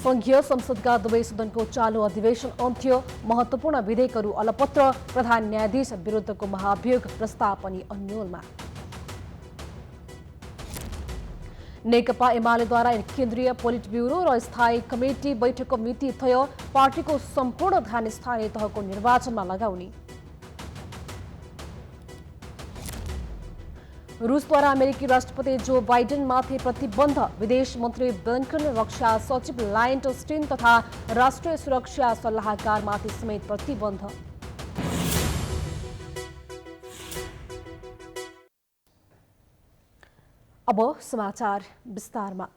संघीय संसदका दुवै सदनको चालू अधिवेशन अन्त्य, महत्वपूर्ण विधेयकहरू अलपत्र, प्रधान न्यायाधीश विरुद्धको महाभियोग प्रस्ताव पनि अन्योलमा। नेकपा एमालेद्वारा केन्द्रीय पोलिट ब्युरो र स्थायी कमिटी बैठकको मिति तय, पार्टीको सम्पूर्ण ध्यान स्थानीय तहको निर्वाचनमा लगाउने। रूसद्वारा अमेरिकी राष्ट्रपति जो बाइडेनमाथि प्रतिबन्ध, विदेश मन्त्री ब्लिंकन, रक्षा सचिव लायन टस्टिन तथा राष्ट्रिय सुरक्षा सल्लाहकारमाथि समेत प्रतिबन्ध। अब समाचार विस्तारमा।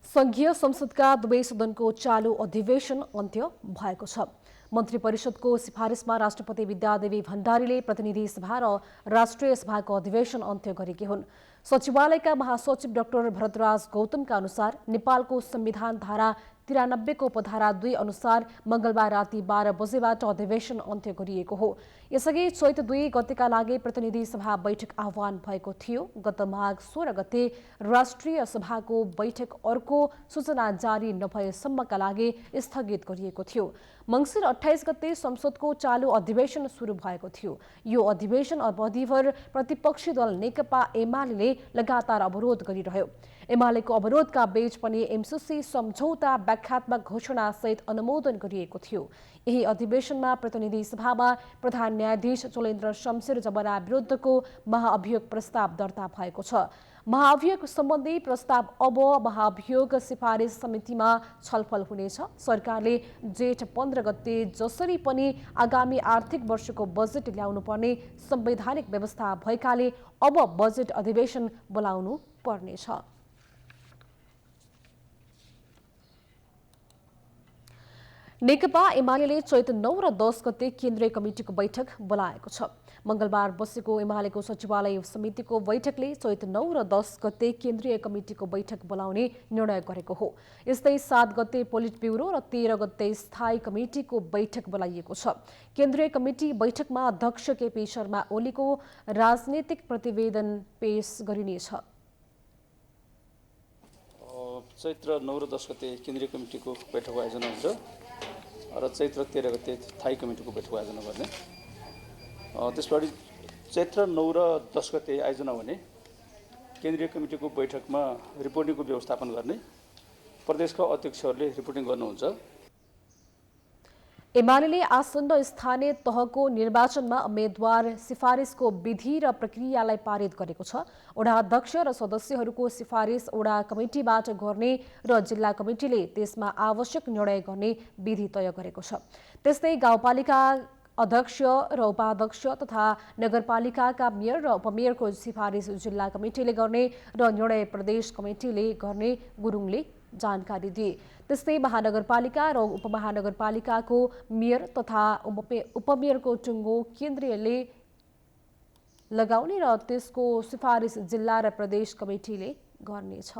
संघीय संसदका दुवै सदनको चालू अधिवेशन अन्त्य भएको छ। मन्त्री परिषदको सिफारिसमा राष्ट्रपति विद्यादेवी भण्डारीले प्रतिनिधि सभा र राष्ट्रिय सभाको अधिवेशन अन्त्य गरेकी हुन्। सचिवालयका महासचिव डाक्टर भरतराज गौतमका अनुसार नेपालको संविधान धारा 93 को उपधारा 2 अनुसार मंगलबार राति 12 बजेबाट अधिवेशन अन्त्य गरिएको हो। यसअघि चैत 2 गतेका लागि प्रतिनिधि सभा बैठक आह्वान भएको थियो। गत माघ 16 गते राष्ट्रिय सभाको बैठक अर्को सूचना जारी नभएसम्मका लागि स्थगित गरिएको थियो। मंसिर 28 गते संसदको चालू अधिवेशन सुरु भएको थियो। यो अधिवेशन अवधिभर प्रतिपक्षी दल नेकपा एमाले लगातार अवरोध गरिरह्यो। एमालेको अवरोधका बीच पनि एमसीसी सम्झौता व्याख्यात्मक घोषणा सहित अनुमोदन गरिएको थियो। यही अधिवेशनमा प्रतिनिधि सभामा प्रधान न्यायाधीश चोलेन्द्र शमशेर जबरा विरुद्धको महाअभियोग प्रस्ताव दर्ता भएको छ। महाअभियोग सम्बन्धी प्रस्ताव अब महाअभियोग सिफारिस समितिमा छलफल हुनेछ। सरकारले जेठ 15 गते जसरी पनि आगामी आर्थिक वर्षको बजेट ल्याउनुपर्ने संवैधानिक व्यवस्था भएकाले अब बजेट अधिवेशन बोलाउनु पर्नेछ। नेकपा एमाले चैत 9 र 10 गते केन्द्रीय कमिटिको बैठक बोलाएको छ। मंगलबार बसेको एमालेको सचिवालय समितिको बैठकले चैत 9 र 10 गते केन्द्रीय कमिटिको बैठक बोलाउने निर्णय गरेको हो। यस्तै 7 गते पोलिट ब्युरो र 13 गते स्थायी कमिटिको बैठक बोलाइएको छ। केन्द्रीय कमिटी बैठकमा अध्यक्ष केपी शर्मा ओलीको राजनीतिक प्रतिवेदन पेश गरिनेछ। चैत्र 9 र 10 गते केन्द्रीय कमिटिको बैठक आयोजना हुन्छ र चैत्र 13 गते स्थायी कमिटिको बैठक आयोजना गर्ने। त्यसपछि चैत्र 9 र 10 गते आयोजना हुने केन्द्रीय कमिटिको बैठकमा रिपोर्टिङको व्यवस्थापन गर्ने प्रदेशका अध्यक्षहरूले रिपोर्टिङ गर्नुहुन्छ। एमाले आसन्न स्थानीय तहको निर्वाचनमा उम्मेद्वार सिफारिसको विधि र प्रक्रियालाई पारित गरेको छ। वडा अध्यक्ष र सदस्यहरूको सिफारिस वडा कमिटीबाट गर्ने र जिल्ला कमिटीले त्यसमा आवश्यक निर्णय गर्ने विधि तय गरेको छ। त्यस्तै गाउँपालिका अध्यक्ष र उपाध्यक्ष तथा नगरपालिकाका मेयर र उपमेयरको सिफारिस जिल्ला कमिटीले गर्ने र निर्णय प्रदेश कमिटीले गर्ने गुरुङले जानकारी दिए। त्यस्तै महानगरपालिका र उपमहानगरपालिकाको मेयर तथा उपमेयरको टुङ्गो केन्द्रीयले लगाउने र त्यसको सिफारिस जिल्ला र प्रदेश कमिटीले गर्नेछ।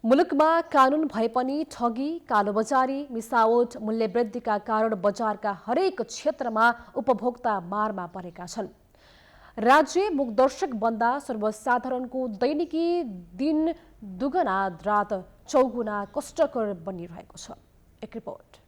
मुलुकमा कानून भए पनि ठगी, कालोबजारी, मिसावट, मूल्यवृद्धिका कारण बजारका हरेक क्षेत्रमा उपभोक्ता मारमा परेका छन्। राज्य मुखदर्शक बन्दा सर्वसाधारणको दैनिकी दिन दुगुना रात चौगुना कष्टकर बनिरहेको छ। एक रिपोर्ट।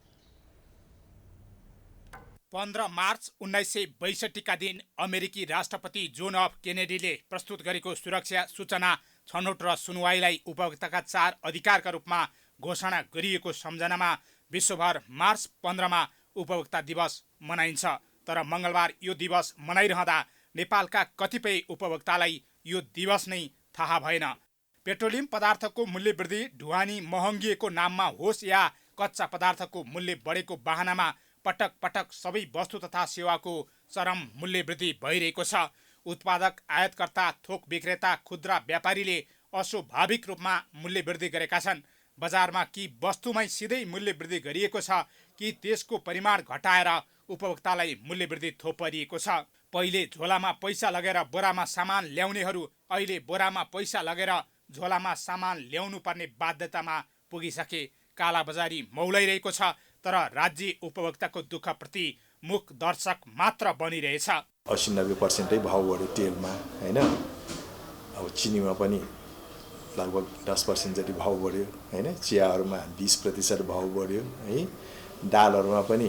15 मार्च 1962 का दिन अमेरिकी राष्ट्रपति जोन एफ केनेडीले प्रस्तुत गरेको सुरक्षा सूचना छनौट र सुनवाईलाई उपभोक्ताका 4 अधिकारका रूपमा घोषणा गरिएको सम्झनामा विश्वभर मार्च 15 मा उपभोक्ता दिवस मनाइन्छ। तर मंगलबार यो दिवस मनाइरहँदा नेपालका कतिपय उपभोक्तालाई यो दिवस नै थाहा भएन। पेट्रोलियम पदार्थको मूल्य वृद्धि, ढुवानी महँगिएको नाममा होस् या कच्चा पदार्थको मूल्य बढेको बहानामा पटक पटक सबै वस्तु तथा सेवाको चरम मूल्य वृद्धि भइरहेको छ। उत्पादक, आयातकर्ता, थोक विक्रेता, खुद्रा व्यापारीले अस्वाभाविक रूपमा मूल्य वृद्धि गरेका छन्। बजारमा कि वस्तुमै सिधै मूल्य वृद्धि गरिएको छ कि त्यसको परिमाण घटाएर उपभोक्तालाई मूल्य वृद्धि थोपरिएको छ। पहिले झोलामा पैसा लगेर बोरामा सामान ल्याउनेहरू अहिले बोरामा पैसा लगेर झोलामा सामान ल्याउनु पर्ने बाध्यतामा पुगिसके। कालाबजारी मौलाइरहेको छ। तर राज्य उपभोक्ताको दुःखप्रति मुख दर्शक मात्र बनिरहेछ। 80-90% भाउ बढ्यो तेलमा हैन। अब चिनीमा पनि लगभग 10% जति भाउ बढ्यो हैन। चियाहरूमा 20% भाउ बढ्यो है। दालहरूमा पनि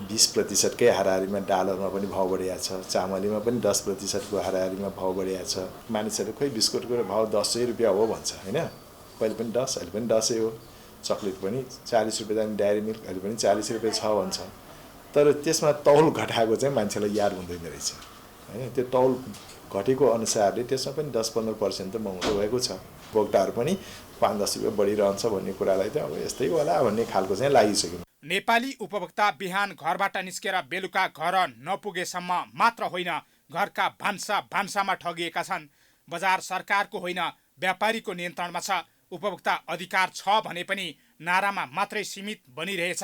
20% कै हाराहारीमा दालहरूमा पनि भाउ बढिया छ। चामलमा पनि 10% को हाराहारीमा भाउ बढिया छ। मानिसहरू खोइ बिस्कुटको भाउ 10 रुपियाँ हो भन्छ हैन। पहिले पनि 10, अहिले पनि 10 हो। चक्लेट पनि 40 रुपियाँ जाने डायरी मिल्क अहिले पनि 40 रुपियाँ छ भन्छ। तर त्यसमा तौल घटाएको चाहिँ मान्छेलाई याद हुँदैन रहेछ हैन। त्यो तौल घटेको अनुसारले त्यसमा पनि 10-15% त महँगो भएको छ। उपभोक्ताहरू पनि 5-10 रुपियाँ बढिरहन्छ भन्ने कुरालाई त अब यस्तै होला भन्ने खालको चाहिँ लागिसक्यो। नेपाली उपभोक्ता बिहान घरबाट निस्केर बेलुका घर नपुगेसम्म मात्र होइन, घरका भान्सामा ठगिएका छन्। बजार सरकारको होइन, व्यापारीको नियन्त्रणमा छ। उपभोक्ता अधिकार छ भने पनि नारामा मात्रै सीमित बनिरहेछ।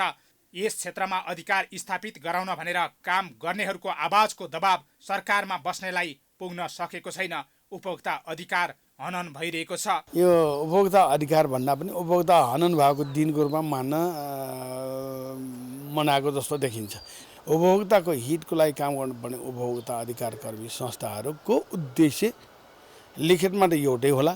यस क्षेत्रमा अधिकार स्थापित गराउन भनेर काम गर्नेहरूको आवाजको दबाब सरकारमा बस्नेलाई पुग्न सकेको छैन। उपभोक्ता अधिकार हनन भइरहेको छ। यो उपभोक्ता अधिकार भन्दा पनि उपभोक्ता हनन भएको दिनको रूपमा मनाएको जस्तो देखिन्छ। उपभोक्ताको हितको लागि काम गर्नुपर्ने उपभोक्ता अधिकार कर्मी संस्थाहरूको उद्देश्य लिखितमा त एउटै होला,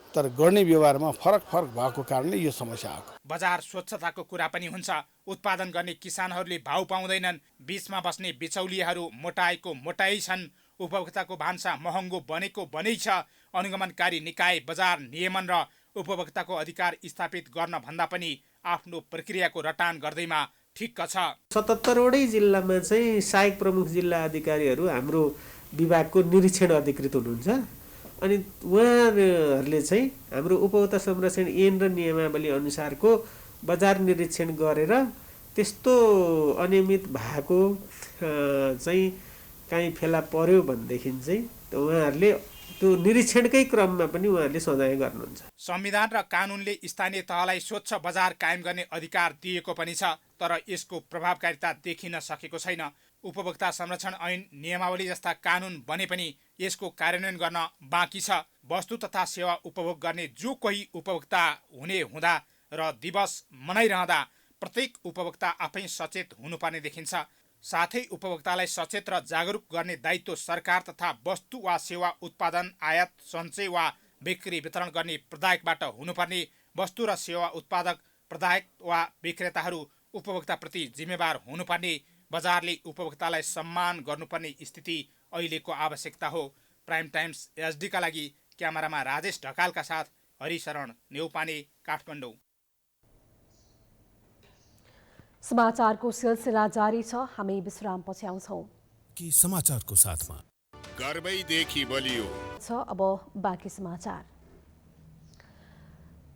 तर गर्ने व्यवहारमा फरक भएको कारणले यो समस्या आएको। बजार स्वच्छताको कुरा पनि हुन्छ। उत्पादन गर्ने किसानहरूले भाउ पाउँदैनन्। बीचमा बस्ने बिचौलियाहरू मोटाएको मोटाइ छन्। उपभोक्ताको भान्सा महँगो बनेको बनै छ। अनुगमनकारी निकाय बजार नियमन र उपभोक्ताको अधिकार स्थापित गर्न भन्दा पनि आफ्नो प्रक्रियाको रटान गर्दैमा ठिक्क छ। 77वटै जिल्लामा चाहिँ सहायक प्रमुख जिल्ला अधिकारीहरू हाम्रो विभागको निरीक्षण अधिकृत हुनुहुन्छ। अनि उहाँहरूले चाहिँ हाम्रो उपभोक्ता संरक्षण ऐन र नियमावली अनुसारको बजार निरीक्षण गरेर त्यस्तो अनियमित भएको चाहिँ काहीँ फेला पर्यो भनेदेखि चाहिँ उहाँहरूले त्यो निरीक्षणकै क्रममा पनि उहाँहरूले सजाय गर्नुहुन्छ। संविधान र कानुनले स्थानीय तहलाई स्वच्छ बजार कायम गर्ने अधिकार दिएको पनि छ, तर यसको प्रभावकारिता देखिन सकेको छैन। उपभोक्ता संरक्षण ऐन नियमावली जस्ता कानुन बने पनि यसको कार्यान्वयन गर्न बाँकी छ। वस्तु तथा सेवा उपभोग गर्ने जो कोही उपभोक्ता हुने हुँदा र दिवस मनाइरहँदा प्रत्येक उपभोक्ता आफै सचेत हुनुपर्ने देखिन्छ। साथै उपभोक्तालाई सचेत र जागरुक गर्ने दायित्व सरकार तथा वस्तु वा सेवा उत्पादन, आयात, सञ्चय वा बिक्री वितरण गर्ने प्रदायकबाट हुनुपर्ने। वस्तु र सेवा उत्पादक, प्रदायक वा विक्रेताहरू उपभोक्ताप्रति जिम्मेवार हुनुपर्ने। बजारले उपभोक्तालाई सम्मान गर्नुपर्ने स्थिति अहिलेको आवश्यकता हो। प्राइम टाइम्स एचडीका लागि क्यामेरामा राजेश ढकालका साथ हरिशरण नेउपाने, काठमाडौँ। समाचारको सिलसिला जारी छ। हामी विश्राम पछि आउँछौँ। कि समाचारको साथमा गर्वैदेखि बलियो छ। अब बाँकी समाचार।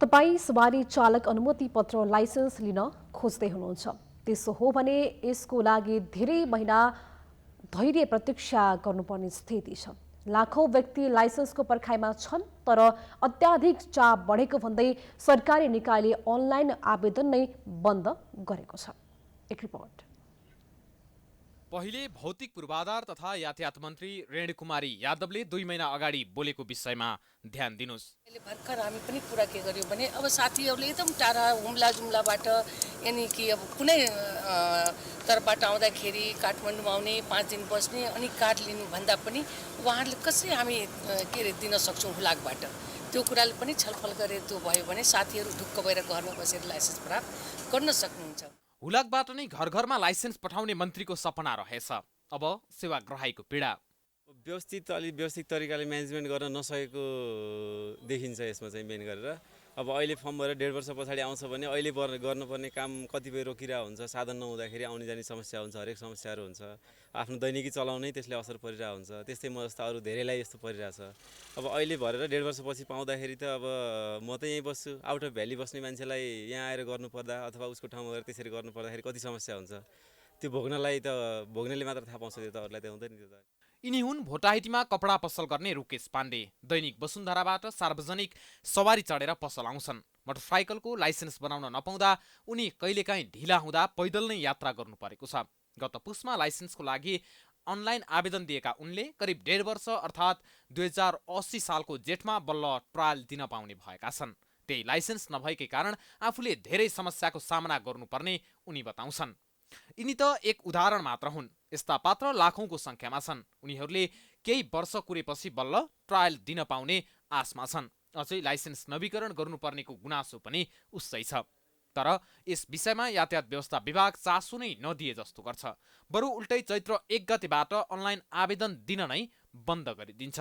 तपाईँ सवारी चालक अनुमति पत्र लाइसेन्स लिन खोज्दै हुनुहुन्छ? त्यसो हो भने यसको लागि धेरै महिना धैर्य प्रतीक्षा गर्नुपर्ने स्थिति छ। लाखौं व्यक्ति लाइसेन्सको पर्खाइमा छन्, तर अत्याधिक चाप बढेको भन्दै सरकारी निकायले अनलाइन आवेदन नै बन्द गरेको छ। एक रिपोर्ट। पहिले भौतिक पूर्वाधार तथा यातायात मन्त्री रेणुकुमारी यादवले 2 महिना अगाडि बोलेको विषयमा ध्यान दिनुस्। भर्खर हामी पनि कुरा के गर्यौँ भने अब साथीहरूले एकदम टाढा हुम्ला जुम्लाबाट यानि कि अब कुनै तर्फबाट आउँदाखेरि काठमाडौँ आउने 5 दिन बस्ने अनि कार्ड लिनु भन्दा पनि उहाँहरूले कसरी हामी के अरे दिन सक्छौँ हुलाकबाट, त्यो कुराले पनि छलफल गरे। त्यो भयो भने साथीहरू ढुक्क भएर घरमा बसेर लाइसेन्स प्राप्त गर्न सक्नुहुन्छ। हुलाकबाट नै घर घरमा लाइसेन्स पठाउने मन्त्रीको सपना रहेछ। अब सेवाग्राहीको पीडा। व्यवस्थित तरिकाले म्यानेजमेन्ट गर्न नसकेको देखिन्छ यसमा चाहिँ मेन गरेर। अब अहिले फर्म भएर 1.5 वर्ष पछाडि आउँछ भने अहिले गर्नुपर्ने काम कतिपय रोकिरहेको हुन्छ। साधन नहुँदाखेरि आउने जाने समस्या हुन्छ, हरेक समस्याहरू हुन्छ। आफ्नो दैनिकी चलाउनै त्यसले असर परिरहेको हुन्छ। त्यस्तै म जस्ता अरू धेरैलाई यस्तो परिरहेछ। अब अहिले भरेर 1.5 वर्षपछि पाउँदाखेरि त अब म त यहीँ बस्छु, आउट अफ भ्याली बस्ने मान्छेलाई यहाँ आएर गर्नुपर्दा अथवा उसको ठाउँमा गएर त्यसरी गर्नुपर्दाखेरि कति समस्या हुन्छ। त्यो भोग्नेले मात्र थाहा पाउँछ, त्यो त अरूलाई त हुँदैन। त्यो त यिनी हुन् भोटाहिटीमा कपडा पसल गर्ने रुकेश पाण्डे। दैनिक वसुन्धराबाट सार्वजनिक सवारी चढेर पसल आउँछन्। मोटरसाइकलको लाइसेन्स बनाउन नपाउँदा उनी कहिलेकाहीँ ढिला हुँदा पैदल नै यात्रा गर्नु परेको छ। गत पुसमा लाइसेन्सको लागि अनलाइन आवेदन दिएका उनले करिब 1.5 वर्ष अर्थात् 2080 सालको जेठमा बल्ल ट्रायल दिन पाउने भएका छन्। त्यही लाइसेन्स नभएकै कारण आफूले धेरै समस्याको सामना गर्नुपर्ने उनी बताउँछन्। यिनी त एक उदाहरण मात्र हुन्। यस्ता पात्र लाखौंको संख्यामा छन्। उनीहरूले केही वर्ष कुरेपछि बल्ल ट्रायल दिन पाउने आशमा छन्। अझै लाइसेन्स नवीकरण गर्नुपर्नेको गुनासो पनि उस्तै छ। तर यस विषयमा यातायात व्यवस्था विभाग चासो नै नदिए जस्तो गर्छ। बरु उल्टै चैत्र 1 गतेबाट अनलाइन आवेदन दिन नै बन्द गरिदिन्छ।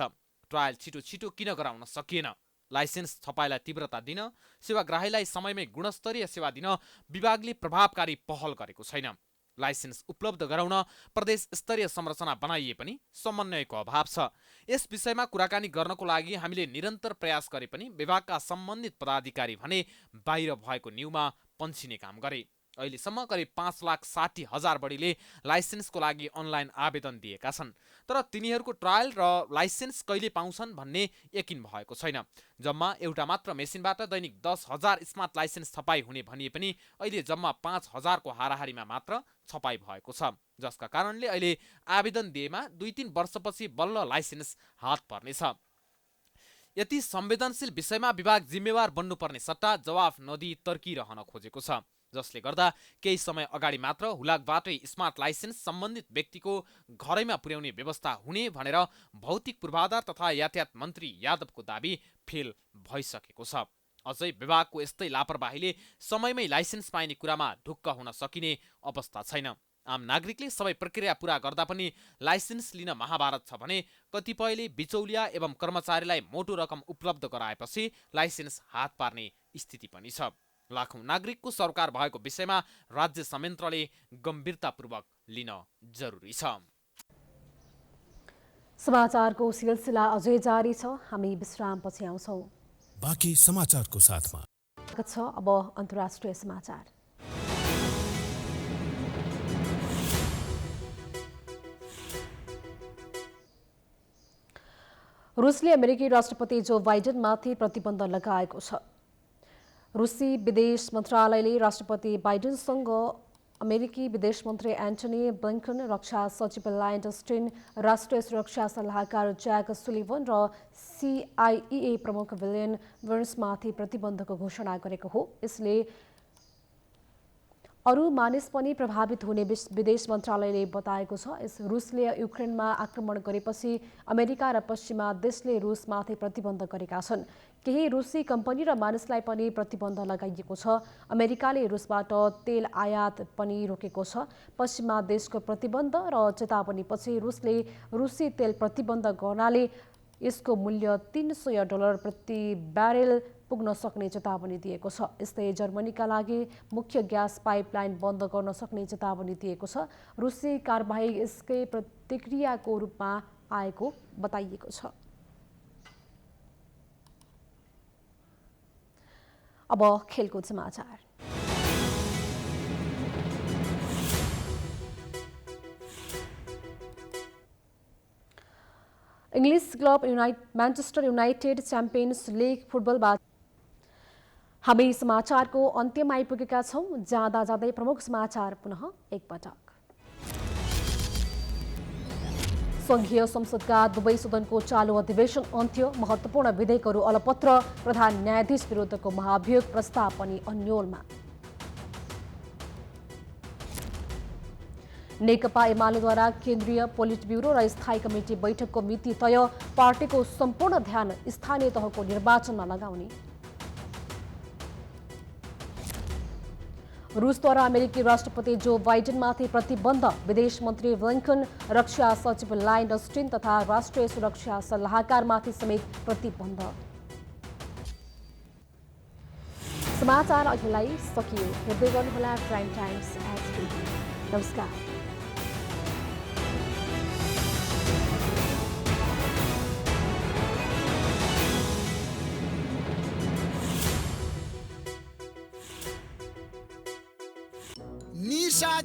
ट्रायल छिटो किन गराउन सकिएन? लाइसेन्स छपाईलाई तीव्रता दिन, सेवाग्राहीलाई समयमै गुणस्तरीय सेवा दिन विभागले प्रभावकारी पहल गरेको छैन। लाइसेन्स उपलब्ध गराउन प्रदेश स्तरीय संरचना बनाइए पनि समन्वयको अभाव छ। यस विषयमा कुराकानी गर्नको लागि हामीले निरन्तर प्रयास गरे पनि विभागका सम्बन्धित पदाधिकारी भने बाहिर भएको न्युमा पन्छिने काम गरे। अहिलेसम्म करिब 5,60,000 बढीले लाइसेन्सको लागि अनलाइन आवेदन दिएका छन्। तर तिनीहरूको ट्रायल र लाइसेन्स कहिले पाउँछन् भन्ने यकिन भएको छैन। जम्मा एउटा मात्र मेसिनबाट दैनिक 10,000 स्मार्ट लाइसेन्स छपाई हुने भनिए पनि अहिले जम्मा 5,000 को हाराहारीमा मात्र छपाई भएको छ, जसका कारणले अहिले आवेदन दिएमा 2-3 वर्षपछि बल्ल लाइसेन्स हात पर्नेछ। यति संवेदनशील विषयमा विभाग जिम्मेवार बन्नुपर्ने सट्टा जवाफ नदिई तर्किरहन खोजेको छ, जसले गर्दा केही समय अगाडि मात्र हुलाकबाटै स्मार्ट लाइसेन्स सम्बन्धित व्यक्तिको घरैमा पुर्याउने व्यवस्था हुने भनेर भौतिक पूर्वाधार तथा यातायात मन्त्री यादवको दाबी फेल भइसकेको छ। अझै विभागको यस्तै लापरवाहीले समयमै लाइसेन्स पाइने कुरामा ढुक्क हुन सकिने अवस्था छैन। आम नागरिकले सबै प्रक्रिया पूरा गर्दा पनि लाइसेन्स लिन महाभारत छ भने कतिपयले बिचौलिया एवं कर्मचारीलाई मोटो रकम उपलब्ध गराएपछि लाइसेन्स हात पार्ने स्थिति पनि छ। लाखौं नागरिकको सरकार भएको विषयमा राज्य संयन्त्रले गम्भीरतापूर्वक लिन जरुरी छ। समाचारको सिलसिला अझै जारी छ। हामी विश्रामपछि आउँछौं। बाँकी समाचारको साथमा अब अन्तर्राष्ट्रिय समाचार। रुसले अमेरिकी राष्ट्रपति जो बाइडेनमाथि प्रतिबन्ध लगाएको छ। रुसी विदेश मन्त्रालयले राष्ट्रपति बाइडेनसँग अमेरिकी विदेश मन्त्री एन्टनी ब्लिंकन, रक्षा सचिव लॉयड अस्टिन, राष्ट्रिय सुरक्षा सल्लाहकार जैक सुलिभन र CIA प्रमुख विलियम बर्न्समाथि प्रतिबन्धको घोषणा गरेको हो। यसले अरू मानिस पनि प्रभावित हुने विदेश मन्त्रालयले बताएको छ। यस रुसले युक्रेनमा आक्रमण गरेपछि अमेरिका र पश्चिमा देशले रुसमाथि प्रतिबन्ध गरेका छन्। केही रुसी कम्पनी र मानिसलाई पनि प्रतिबन्ध लगाइएको छ। अमेरिकाले रुसबाट तेल आयात पनि रोकेको छ। पश्चिमा देशको प्रतिबन्ध र चेतावनीपछि रुसले रुसी तेल प्रतिबन्ध गर्नाले यसको मूल्य $300 प्रति ब्यारेल पुग्न सक्ने चेतावनी दिएको छ। यस्तै जर्मनीका लागि मुख्य ग्यास पाइपलाइन बन्द गर्न सक्ने चेतावनी दिएको छ। रुसी कारबाही यसकै प्रतिक्रियाको रूपमा आएको बताइएको छ। अब खेलकुद समाचार। English club Manchester United champions league फुटबलबाट हामी समाचारको अन्त्यमा आइपुगेका छौं। जाँदा जाँदै प्रमुख समाचार पुनः एकपटक। संघीय संसदका दुवै सदनको चालू अधिवेशन अन्त्य, महत्वपूर्ण विधेयकहरू अलपत्र, प्रधान न्यायाधीश विरुद्धको महाभियोग प्रस्ताव पनि अन्योलमा। नेकपा एमालेद्वारा केन्द्रीय पोलिट ब्युरो र स्थायी कमिटी बैठकको मिति तय, पार्टीको सम्पूर्ण ध्यान स्थानीय तहको निर्वाचनमा लगाउने। रूसद्वारा अमेरिकी राष्ट्रपति जो बाइडेनमाथि प्रतिबन्ध, विदेश मन्त्री ब्लिंकन, रक्षा सचिव लॉयड अस्टिन तथा राष्ट्रिय सुरक्षा सल्लाहकारमाथि समेत प्रतिबन्ध। समाचार अहिलेलाई सकियो। हेर्दै गर्नुहोला प्राइम टाइम्स एचडी। नमस्कार। निशा